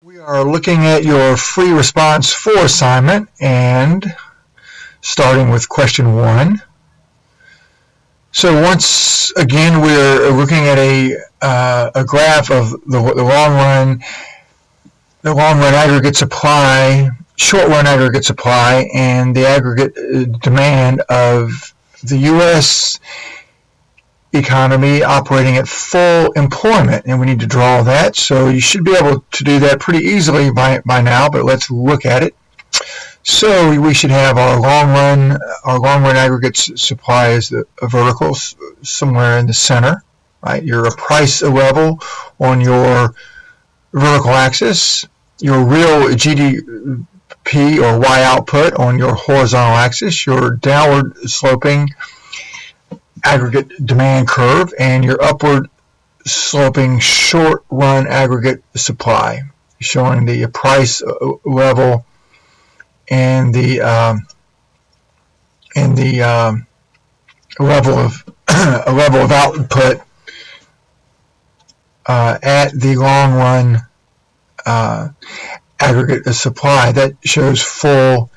We are looking at your free response 4 assignment and starting with question 1. So once again we're looking at a graph of the long run aggregate supply, short run aggregate supply, and the aggregate demand of the U.S. economy operating at full employment, and we need to draw that. So you should be able to do that pretty easily by now, but let's look at it. So we should have our long run aggregate supply is a vertical somewhere in the center, right? Your price level on your vertical axis, your real GDP or Y output on your horizontal axis, your downward sloping aggregate demand curve, and your upward sloping short run aggregate supply, showing the price level and the level of output at the long run aggregate supply. That shows full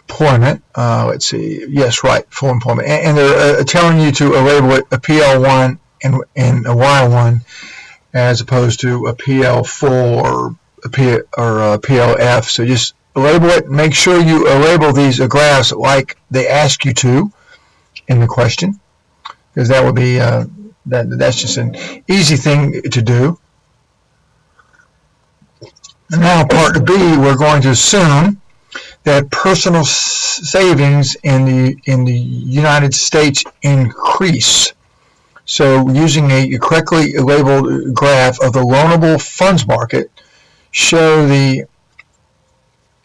employment. Let's see. Yes, right. Full employment. And they're telling you to label it a PL1 and a Y1 as opposed to a PL4 or a PLF. So just label it. Make sure you label these graphs like they ask you to in the question, because that would be that's just an easy thing to do. And now part B, we're going to assume that personal savings in the United States increase. So using a correctly labeled graph of the loanable funds market, show the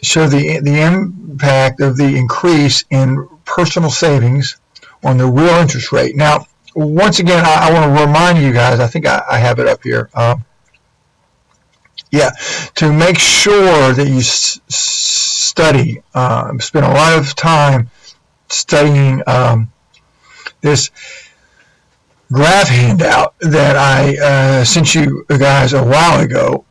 impact of the increase in personal savings on the real interest rate. Now, once again, I want to remind you guys, I think I have it up here. To make sure that you study, spend a lot of time studying this graph handout that I sent you guys a while ago,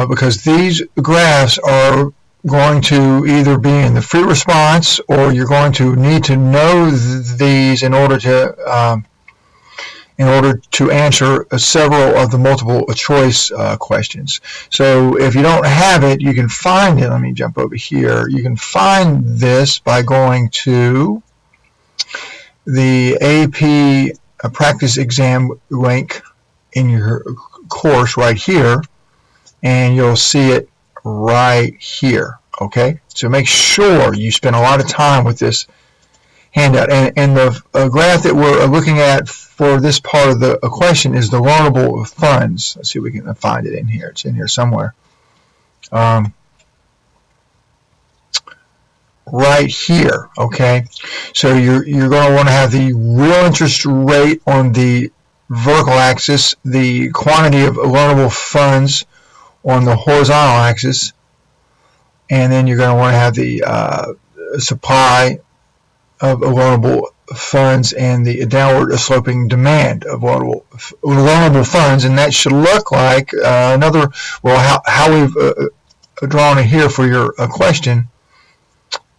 because these graphs are going to either be in the free response, or you're going to need to know these in order to answer several of the multiple choice questions. So if you don't have it, you can find it. Let me jump over here. You can find this by going to the AP practice exam link in your course right here, and you'll see it right here. Okay, so make sure you spend a lot of time with this handout. And the graph that we're looking at for this part of the question is the loanable funds. Let's see if we can find it in here. It's in here somewhere. Right here. Okay, so you're going to want to have the real interest rate on the vertical axis, the quantity of loanable funds on the horizontal axis, and then you're going to want to have the supply of loanable funds and the downward sloping demand of loanable funds, and that should look like how we've drawn it here for your question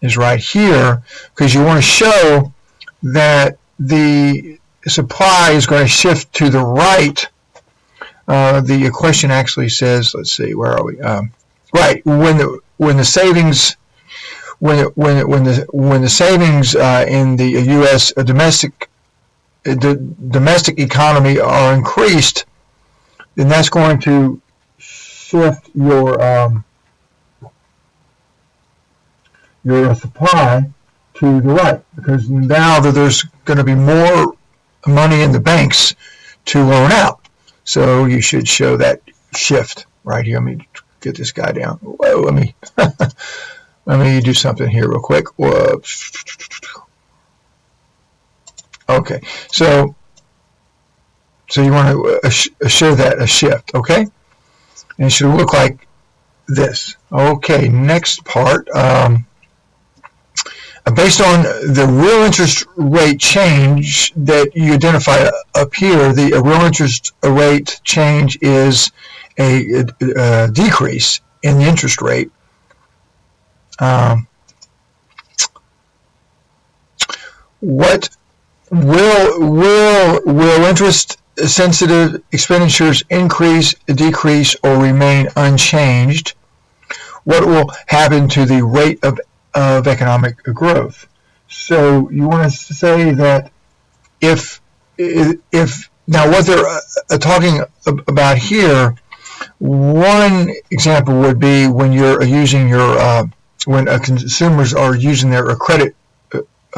is right here, because you want to show that the supply is going to shift to the right. The question actually says, let's see, where are we? Right, when the savings in the U.S. domestic economy are increased, then that's going to shift your supply to the right, because now that there's going to be more money in the banks to loan out. So you should show that shift right here. Let me get this guy down. Whoa, let me do something here real quick. Okay, so you want to show that a shift, okay? And it should look like this. Okay, next part. Based on the real interest rate change that you identify up here, the real interest rate change is a decrease in the interest rate, what will interest sensitive expenditures increase, decrease, or remain unchanged? What will happen to the rate of economic growth? So you want to say that if now what they're talking about here, one example would be when you're using your when consumers are using their credit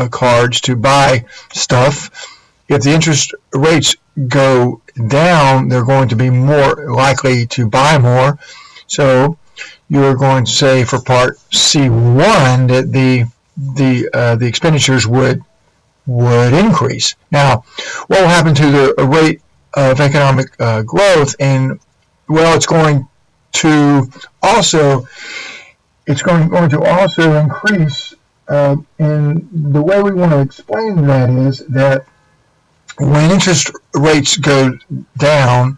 cards to buy stuff. If the interest rates go down, they're going to be more likely to buy more. So you're going to say for part C1 that the expenditures would increase. Now, what will happen to the rate of economic growth? And well, it's going to also increase. And the way we want to explain that is that when interest rates go down,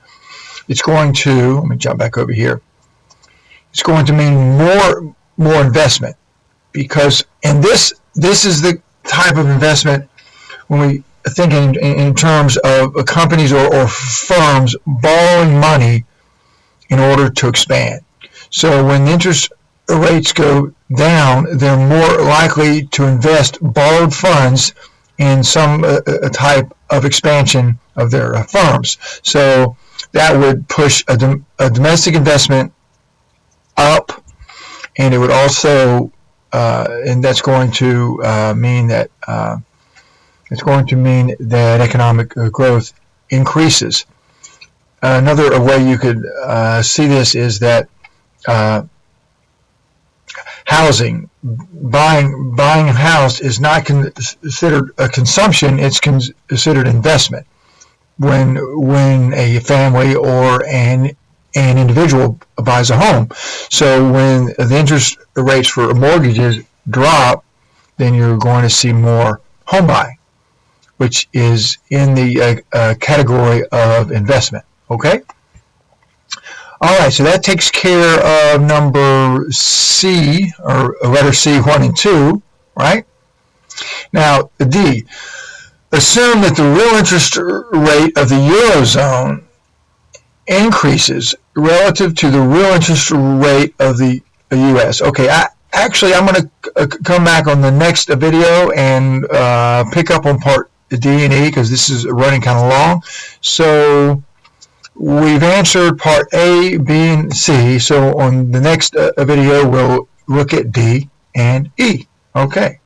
it's going to, let me jump back over here, it's going to mean more investment, because, and this is the type of investment when we think in terms of companies or firms borrowing money in order to expand. So when interest rates go down, they're more likely to invest borrowed funds in some type of expansion of their firms. So that would push a domestic investment up, and it would also, and that's going to mean that economic growth increases. Another way you could see this is that housing, buying a house is not considered a consumption; it's considered investment. When a family or an individual buys a home, so when the interest rates for mortgages drop, then you're going to see more home buying, which is in the category of investment. Okay. All right, so that takes care of number C, or letter C, 1 and 2, right? Now, D, assume that the real interest rate of the Eurozone increases relative to the real interest rate of the U.S. Okay, I'm going to come back on the next video and pick up on part D and E, because this is running kind of long. So we've answered part A, B, and C. So on the next video, we'll look at D and E. Okay.